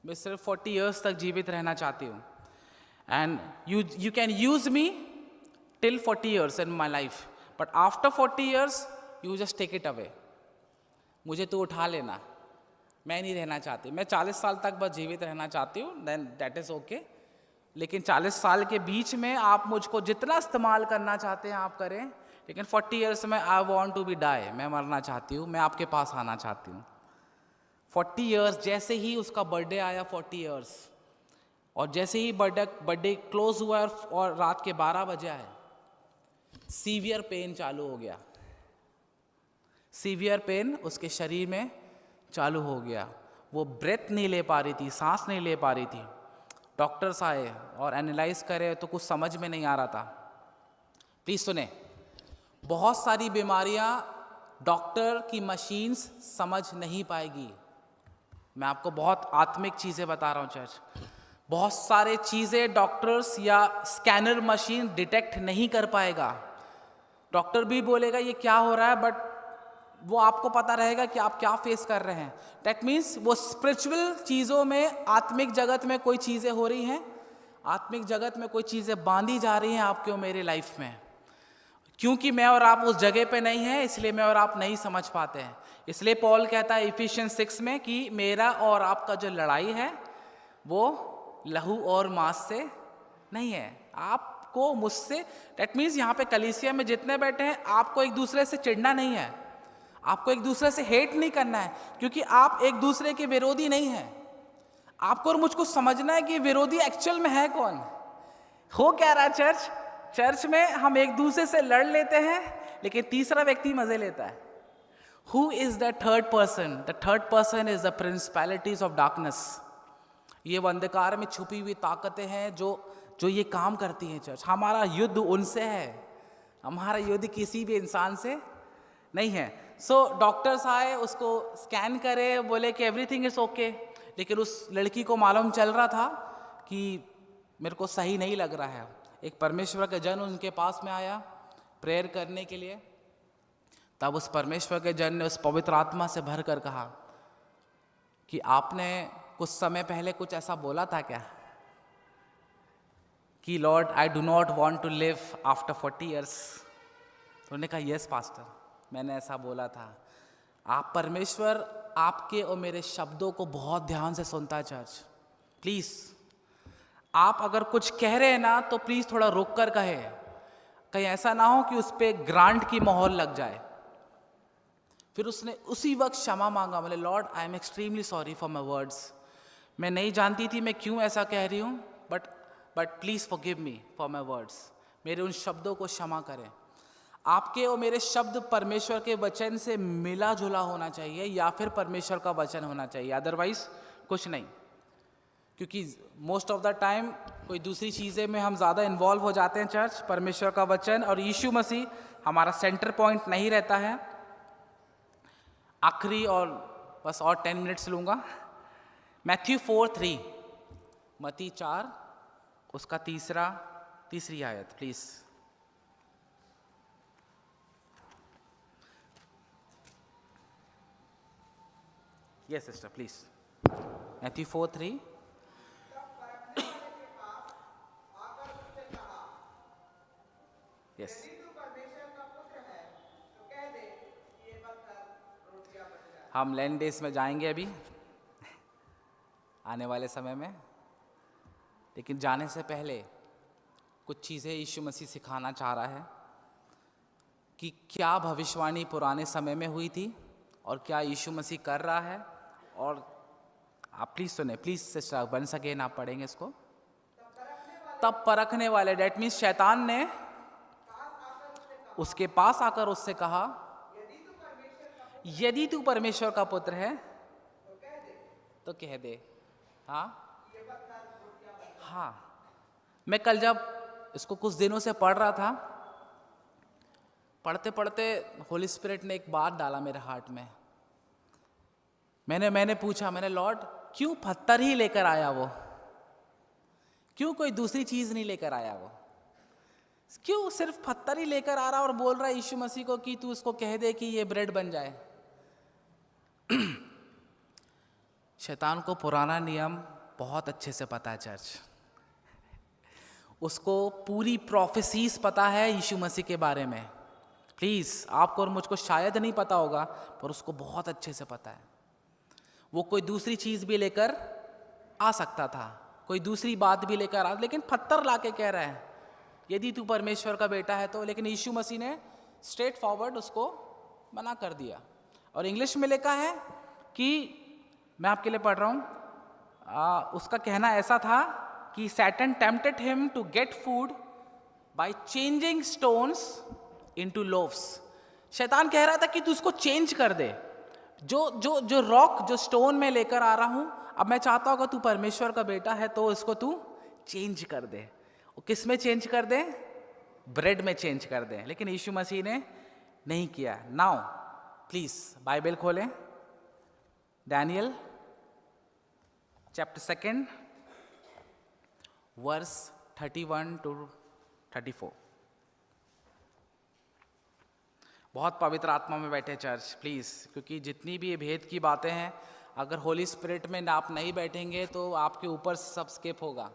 मैं सिर्फ 40 ईयर्स तक जीवित रहना चाहती हूँ, and you can use me till 40 years in my life, but after 40 years you just take it away, मुझे तो उठा लेना, मैं नहीं रहना चाहती, मैं 40 साल तक बस जीवित रहना चाहती हूँ, देन दैट इज़ ओके, लेकिन 40 साल के बीच में आप मुझको जितना इस्तेमाल करना चाहते हैं आप करें, लेकिन 40 ईयर्स में I want to be die, मैं मरना चाहती हूँ, मैं आपके पास आना चाहती हूँ। 40 ईयर्स, जैसे ही उसका बर्थडे आया 40 ईयर्स, और जैसे ही बर्थडे क्लोज हुआ और रात के 12 बजे आए, सीवियर पेन चालू हो गया, सीवियर पेन उसके शरीर में चालू हो गया, वो ब्रेथ नहीं ले पा रही थी, सांस नहीं ले पा रही थी। डॉक्टर्स आए और एनालाइज करे तो कुछ समझ में नहीं आ रहा था। प्लीज सुने, बहुत सारी बीमारियां डॉक्टर की मशीन्स समझ नहीं पाएगी। मैं आपको बहुत आत्मिक चीजें बता रहा हूं चर्च, बहुत सारे चीजें डॉक्टर्स या स्कैनर मशीन डिटेक्ट नहीं कर पाएगा। डॉक्टर भी बोलेगा ये क्या हो रहा है, बट वो आपको पता रहेगा कि आप क्या फेस कर रहे हैं। दैट मीन्स वो स्पिरिचुअल चीज़ों में, आत्मिक जगत में कोई चीज़ें हो रही हैं, आत्मिक जगत में कोई चीज़ें बांधी जा रही हैं आपके और मेरे लाइफ में। क्योंकि मैं और आप उस जगह पे नहीं हैं, इसलिए मैं और आप नहीं समझ पाते हैं। इसलिए पॉल कहता है इफिशियंस 6 में कि मेरा और आपका जो लड़ाई है वो लहू और मांस से नहीं है, आपको मुझसे। दैट मीन्स यहाँ पे कलीसिया में जितने बैठे हैं, आपको एक दूसरे से चिढ़ना नहीं है, आपको एक दूसरे से हेट नहीं करना है, क्योंकि आप एक दूसरे के विरोधी नहीं हैं। आपको और मुझको समझना है कि विरोधी एक्चुअल में है कौन। हो क्या रहा है चर्च में हम एक दूसरे से लड़ लेते हैं, लेकिन तीसरा व्यक्ति मजे लेता है। Who is the third person? The third person is the principalities of darkness. ये वो अंधकार में छुपी हुई ताकतें हैं जो ये काम करती हैं चर्च। हमारा युद्ध उनसे है, हमारा युद्ध किसी भी इंसान से नहीं है। सो डॉक्टर्स आए, उसको स्कैन करे, बोले कि एवरीथिंग इज ओके, लेकिन उस लड़की को मालूम चल रहा था कि मेरे को सही नहीं लग रहा है। एक परमेश्वर का जन उनके पास में आया प्रेयर करने के लिए। तब उस परमेश्वर के जन ने उस पवित्र आत्मा से भर कर कहा कि आपने कुछ समय पहले कुछ ऐसा बोला था क्या कि Lord I do not want to live after 40 years? तो उन्होंने कहा यस पास्टर, मैंने ऐसा बोला था। आप परमेश्वर आपके और मेरे शब्दों को बहुत ध्यान से सुनता है चर्च। प्लीज आप अगर कुछ कह रहे हैं ना, तो प्लीज थोड़ा रुक कर कहे, कहीं ऐसा ना हो कि उस पर ग्रांट की मोहर लग जाए। फिर उसने उसी वक्त क्षमा मांगा, बोले Lord I am extremely sorry for my words, मैं नहीं जानती थी मैं क्यों ऐसा कह रही हूँ, but please forgive me for my words, मेरे उन शब्दों को क्षमा करें। आपके और मेरे शब्द परमेश्वर के वचन से मिला जुला होना चाहिए, या फिर परमेश्वर का वचन होना चाहिए, अदरवाइज कुछ नहीं। क्योंकि मोस्ट ऑफ द टाइम कोई दूसरी चीज़ें में हम ज़्यादा इन्वॉल्व हो जाते हैं चर्च। परमेश्वर का वचन और यीशु मसीह हमारा सेंटर पॉइंट नहीं रहता है। आखिरी और बस और 10 मिनट्स लूँगा। मैथ्यू 4:3, मत्ती 4 उसका तीसरी आयत please. Yes sister please. Matthew 4:3। Yes, यदि तू परमेश्वर का पुत्र है तो कह दे कि ये पत्थर रोटियां बन जाए। हम लैंड डेज में जाएंगे अभी आने वाले समय में, लेकिन जाने से पहले कुछ चीज़ें यीशु मसीह सिखाना चाह रहा है कि क्या भविष्यवाणी पुराने समय में हुई थी और क्या यीशु मसीह कर रहा है। और आप प्लीज सुने, प्लीज सिस्टर वंस अगेन आप पढ़ेंगे इसको। तब परखने वाले, डेट मीन्स शैतान ने उसके पास आकर उससे कहा, यदि तू परमेश्वर का पुत्र है तो कह दे। हाँ हाँ, मैं कल जब इसको कुछ दिनों से पढ़ रहा था, पढ़ते पढ़ते होली स्पिरिट ने एक बात डाला मेरे हार्ट में। मैंने पूछा, मैंने लॉर्ड क्यों पत्थर ही लेकर आया वो, क्यों कोई दूसरी चीज नहीं लेकर आया वो, क्यों सिर्फ पत्थर ही लेकर आ रहा और बोल रहा है यीशु मसीह को कि तू उसको कह दे कि ये ब्रेड बन जाए। शैतान को पुराना नियम बहुत अच्छे से पता है चर्च, उसको पूरी प्रोफेसीज पता है यीशु मसीह के बारे में। प्लीज आपको और मुझको शायद नहीं पता होगा, पर उसको बहुत अच्छे से पता है। वो कोई दूसरी चीज भी लेकर आ सकता था, कोई दूसरी बात भी लेकर आ, लेकिन पत्थर लाके कह रहा है यदि तू परमेश्वर का बेटा है तो। लेकिन यीशु मसीह ने स्ट्रेट फॉरवर्ड उसको मना कर दिया। और इंग्लिश में लिखा है कि, मैं आपके लिए पढ़ रहा हूं, उसका कहना ऐसा था कि Satan tempted him to get food by changing stones into loaves. शैतान कह रहा था कि तू उसको चेंज कर दे, जो रॉक, जो स्टोन में लेकर आ रहा हूं, अब मैं चाहता हूं कि तू परमेश्वर का बेटा है तो इसको तू चेंज कर दे। और किस में चेंज कर दे? ब्रेड में चेंज कर दे। लेकिन यीशु मसीह ने नहीं किया। नाउ प्लीज बाइबल खोलें, डैनियल चैप्टर 2 वर्स 31 to 34। बहुत पवित्र आत्मा में बैठे चर्च प्लीज, क्योंकि जितनी भी ये भेद की बातें हैं, अगर होली स्पिरिट में आप नहीं बैठेंगे तो आपके ऊपर सब स्किप होगा।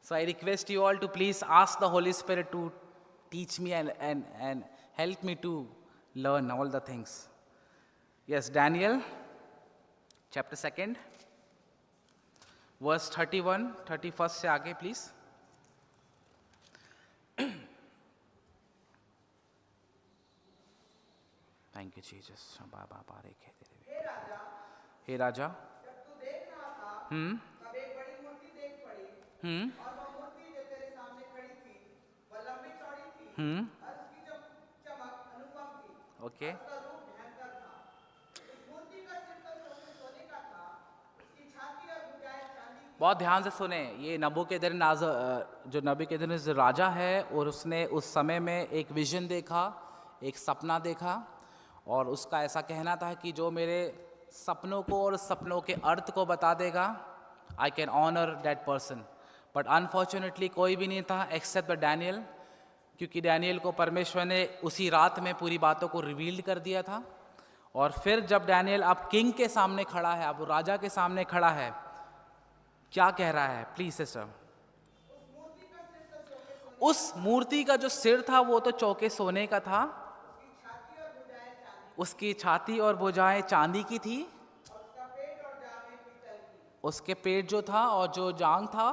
So I request you all to please ask the holy spirit to teach me and help me to learn all the things. Yes, Daniel chapter 2 verse 31, 31 से आगे प्लीज। Thank you Jesus. हे राजा, जब तू देख रहा था तब एक बड़ी मूर्ति देख पड़ी, और वह मूर्ति जो तेरे सामने खड़ी थी वह लंबी चौड़ी थी, और उसकी जो चमक अनुपम थी, ओके, उसका रूप भयंकर था। उस मूर्ति का सिर तो सोने का था, उसकी छाती और भुजाएं चांदी की। बहुत ध्यान से सुने। ये नबूकदनेस्सर जो नबूकदनेस्सर राजा है, और उसने उस समय में एक विजन देखा, एक सपना देखा, और उसका ऐसा कहना था कि जो मेरे सपनों को और सपनों के अर्थ को बता देगा, I can honour that person. But unfortunately कोई भी नहीं था एक्सेप्ट डैनियल, क्योंकि डैनियल को परमेश्वर ने उसी रात में पूरी बातों को रिवील्ड कर दिया था। और फिर जब डैनियल अब किंग के सामने खड़ा है, अब राजा के सामने खड़ा है, क्या कह रहा है प्लीज सिस्टर? उस मूर्ति का जो सिर था वो तो चौके सोने का था, उसकी छाती और भुजाएं चांदी की थी, उसके पेट जो था और जो जांग था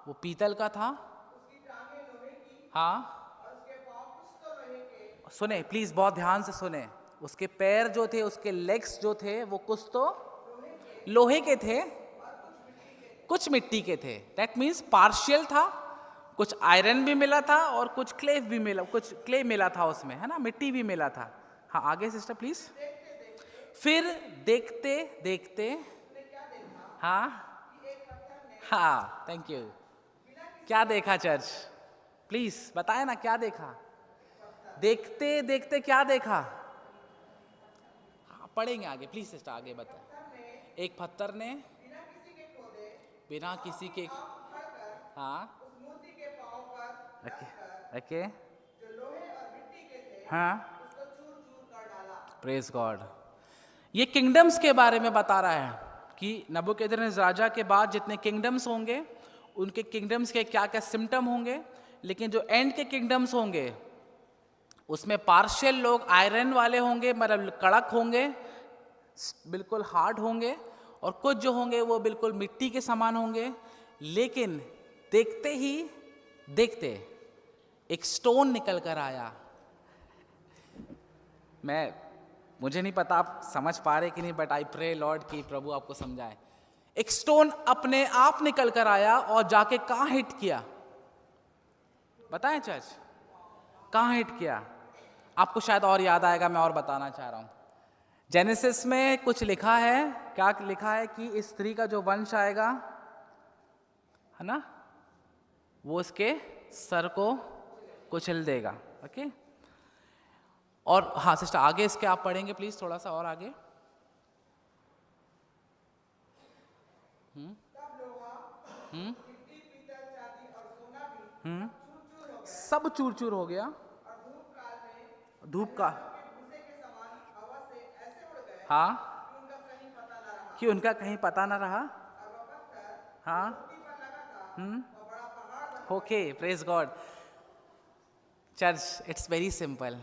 वो पीतल का था। हाँ सुने प्लीज, बहुत ध्यान से सुने। उसके पैर जो थे, उसके लेग्स जो थे, वो कुछ तो लोहे के थे, कुछ मिट्टी के थे। दैट मीन्स पार्शियल था, कुछ आयरन भी मिला था और कुछ क्ले भी मिला, कुछ क्ले मिला था उसमें, है ना, मिट्टी भी मिला था। हाँ आगे सिस्टर प्लीज। फिर देखते देखते, हाँ हाँ थैंक यू। क्या देखा चर्च? प्लीज बताए ना क्या देखा? देखते देखते क्या देखा? हाँ पढ़ेंगे आगे, प्लीज सिस्टर आगे बताए। एक पत्थर ने बिना किसी के, हाँ ओके, हाँ प्रेज गॉड। ये किंगडम्स के बारे में बता रहा है। कि नबूकदनेस्सर राजा के बाद जितने किंगडम्स होंगे उनके किंगडम्स के क्या क्या सिम्टम होंगे, लेकिन जो एंड के किंगडम्स होंगे उसमें पार्शियल लोग आयरन वाले होंगे, मतलब कड़क होंगे, बिल्कुल हार्ड होंगे, और कुछ जो होंगे वो बिल्कुल मिट्टी के समान होंगे। लेकिन देखते ही देखते एक स्टोन निकल कर आया। मुझे नहीं पता आप समझ पा रहे कि नहीं, बट आई प्रे लॉर्ड कि प्रभु आपको समझाए। एक स्टोन अपने आप निकल कर आया और जाके कहाँ हिट किया, बताएं चर्च, कहाँ हिट किया? आपको शायद और याद आएगा, मैं और बताना चाह रहा हूं। जेनेसिस में कुछ लिखा है, क्या लिखा है कि इस स्त्री का जो वंश आएगा, है ना, वो इसके सर को कुचल देगा। ओके, और हाँ सिस्टर आगे इसके आप पढ़ेंगे प्लीज, थोड़ा सा और आगे। सब चूर चूर हो गया, धूप का, हाँ, कि उनका कहीं पता ना रहा। हाँ, okay, praise God. Church, it's very simple.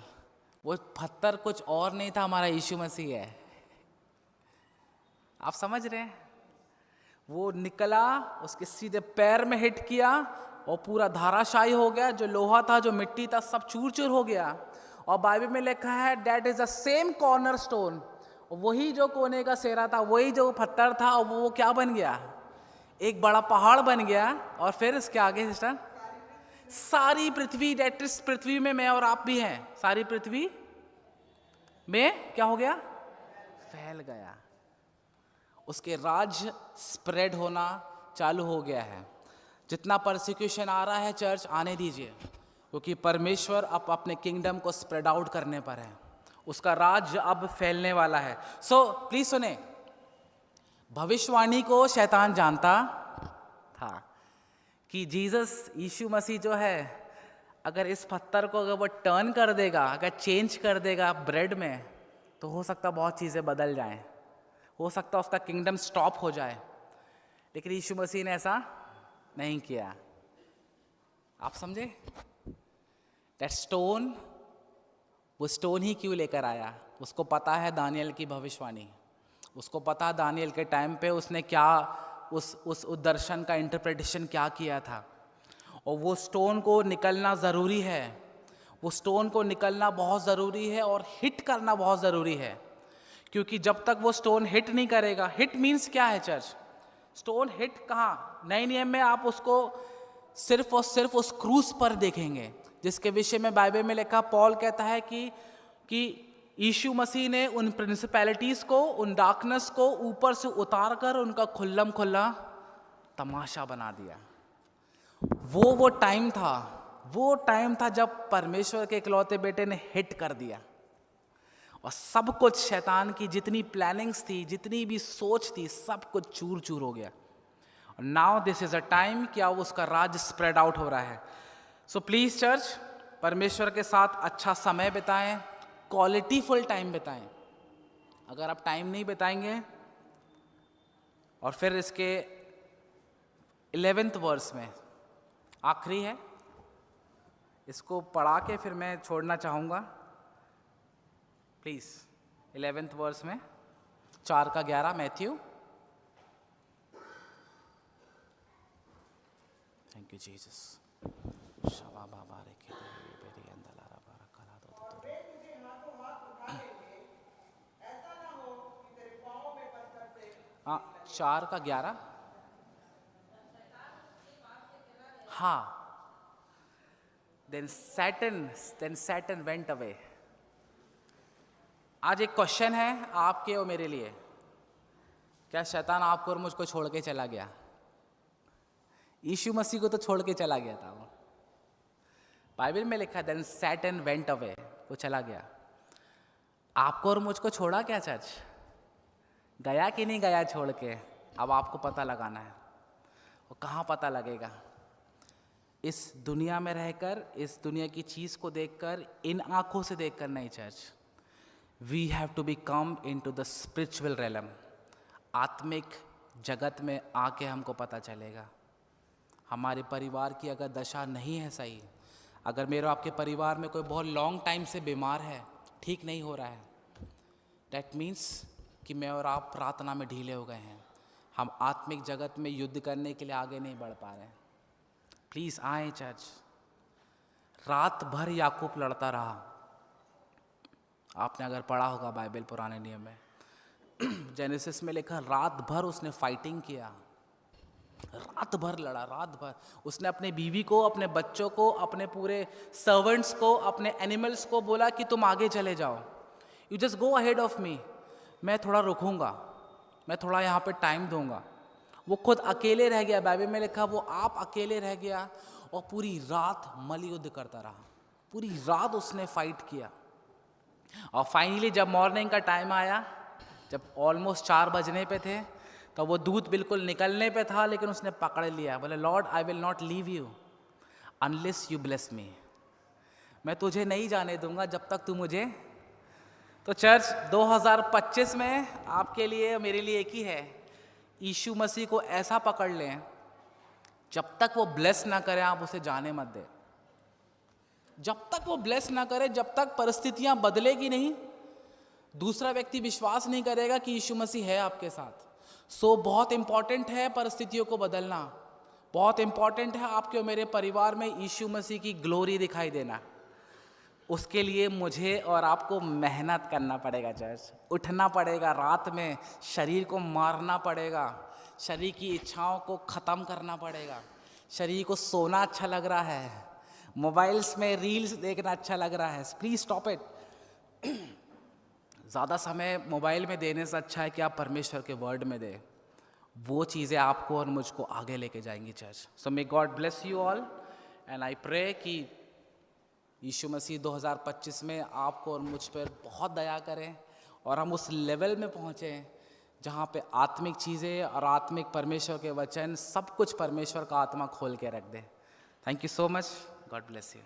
वो पत्थर कुछ और नहीं था, हमारा यीशु मसीह है। आप समझ रहे हैं? वो निकला, उसके सीधे पैर में हिट किया और पूरा धाराशायी हो गया। जो लोहा था, जो मिट्टी था, सब चूर चूर हो गया। और बाइबल में लिखा है that is the same corner stone, वही जो कोने का सेरा था, वही जो पत्थर था, और वो क्या बन गया? एक बड़ा पहाड़ बन गया। और फिर इसके आगे सिस्टर, सारी पृथ्वी, दैट इज पृथ्वी में मैं और आप भी हैं, सारी पृथ्वी में क्या हो गया? फैल गया। उसके राज स्प्रेड होना चालू हो गया है। जितना परसिक्यूशन आ रहा है चर्च, आने दीजिए, क्योंकि परमेश्वर अब अपने किंगडम को स्प्रेड आउट करने पर है। उसका राज अब फैलने वाला है। सो प्लीज सुने, भविष्यवाणी को शैतान जानता था कि जीसस, यीशु मसीह जो है, अगर इस पत्थर को अगर वो टर्न कर देगा, अगर चेंज कर देगा ब्रेड में, तो हो सकता बहुत चीज़ें बदल जाएं, हो सकता उसका किंगडम स्टॉप हो जाए। लेकिन यीशु मसीह ने ऐसा नहीं किया। आप समझे? दैट स्टोन, वो स्टोन ही क्यों लेकर आया? उसको पता है दानियल की भविष्यवाणी, उसको पता है दानियल के टाइम पे उसने क्या, उस दर्शन का इंटरप्रिटेशन क्या किया था। और वो स्टोन को निकलना ज़रूरी है, वो स्टोन को निकलना बहुत ज़रूरी है, और हिट करना बहुत ज़रूरी है। क्योंकि जब तक वो स्टोन हिट नहीं करेगा, हिट मीन्स क्या है चर्च? स्टोन हिट कहाँ? नए नियम में आप उसको सिर्फ और सिर्फ उस क्रूस पर देखेंगे, जिसके विषय में बाइबल में लिखा, पॉल कहता है कि यीशु मसीह ने उन प्रिंसिपैलिटीज को, उन डार्कनेस को ऊपर से उतार कर उनका खुल्लम खुल्ला तमाशा बना दिया। वो टाइम था, वो टाइम था जब परमेश्वर के इकलौते बेटे ने हिट कर दिया, और सब कुछ, शैतान की जितनी प्लानिंग्स थी, जितनी भी सोच थी, सब कुछ चूर चूर हो गया। Now this is a time कि अब उसका राज स्प्रेड आउट हो रहा है। सो प्लीज चर्च, परमेश्वर के साथ अच्छा समय बिताएं, क्वालिटी फुल टाइम बिताएं। अगर आप टाइम नहीं बिताएंगे, और फिर इसके 11th वर्स में, आखिरी है, इसको पढ़ा के फिर मैं छोड़ना चाहूँगा प्लीज। 11th वर्स में 4:11 मैथ्यू। Thank you Jesus. शबा बाबा रे के बेरी अंदला रा बारा कला दो तो वे तुझे हाथों हाथ उठा लेंगे, ऐसा ना हो कि तेरे पाँव में पत्थर से। हाँ, 4:11। हाँ, then Satan went away। आज एक क्वेश्चन है आपके और मेरे लिए, क्या शैतान आपको और मुझको छोड़ के चला गया? यीशु मसीह को तो छोड़ के चला गया था वो, बाइबल में लिखा है then Satan went away, वो चला गया। आपको और मुझको छोड़ा क्या चर्च? गया कि नहीं गया छोड़ के? अब आपको पता लगाना है। वो कहाँ पता लगेगा? इस दुनिया में रहकर, इस दुनिया की चीज़ को देखकर, इन आंखों से देखकर नहीं church. We have to be come in to the spiritual realm. आत्मिक जगत में आके हमको पता चलेगा। हमारे परिवार की अगर दशा नहीं है सही, अगर मेरे आपके परिवार में कोई बहुत लॉन्ग टाइम से बीमार है, ठीक नहीं हो रहा है, डैट मीन्स कि मैं और आप प्रार्थना में ढीले हो गए हैं, हम आत्मिक जगत में युद्ध करने के लिए आगे नहीं बढ़ पा रहे हैं। प्लीज़ आए चर्च। रात भर याकूब लड़ता रहा। आपने अगर पढ़ा होगा बाइबल पुराने नियम में, जेनेसिस में लिखा रात भर उसने फाइटिंग किया, रात भर लड़ा, रात भर। उसने अपने बीवी को, अपने बच्चों को, अपने पूरे सर्वेंट्स को, अपने एनिमल्स को बोला कि तुम आगे चले जाओ, you just go ahead of me, मैं थोड़ा रुकूंगा, मैं थोड़ा यहाँ पे टाइम दूंगा। वो खुद अकेले रह गया, बाइबल में लिखा वो आप अकेले रह गया और पूरी रात मल्लयुद्ध करता रहा, पूरी रात उसने फाइट किया। और फाइनली जब मॉर्निंग का टाइम आया, जब ऑलमोस्ट 4 बजने पे थे, तो वो दूध बिल्कुल निकलने पे था, लेकिन उसने पकड़ लिया, बोले Lord I will not leave you unless you bless me, मैं तुझे नहीं जाने दूंगा जब तक तू मुझे। तो चर्च 2025 में आपके लिए मेरे लिए एक ही है, यीशु मसीह को ऐसा पकड़ लें, जब तक वो ब्लेस ना करे आप उसे जाने मत दें। जब तक वो ब्लेस ना करे, जब तक परिस्थितियां बदलेगी नहीं, दूसरा व्यक्ति विश्वास नहीं करेगा कि यीशु मसीह है आपके साथ। सो बहुत इंपॉर्टेंट है परिस्थितियों को बदलना, बहुत इंपॉर्टेंट है आपके और मेरे परिवार में यीशु मसीह की ग्लोरी दिखाई देना। उसके लिए मुझे और आपको मेहनत करना पड़ेगा चर्च, उठना पड़ेगा, रात में शरीर को मारना पड़ेगा, शरीर की इच्छाओं को ख़त्म करना पड़ेगा। शरीर को सोना अच्छा लग रहा है, मोबाइल्स में रील्स देखना अच्छा लग रहा है, प्लीज़ स्टॉप इट। ज़्यादा समय मोबाइल में देने से अच्छा है कि आप परमेश्वर के वर्ड में दें, वो चीज़ें आपको और मुझको आगे लेके जाएंगी church. So may God bless you all and I pray कि यीशु मसीह 2025 में आपको और मुझ पर बहुत दया करें और हम उस लेवल में पहुँचें जहाँ पे आत्मिक चीज़ें और आत्मिक परमेश्वर के वचन सब कुछ परमेश्वर का आत्मा खोल के रख दे। Thank you so much, God bless you.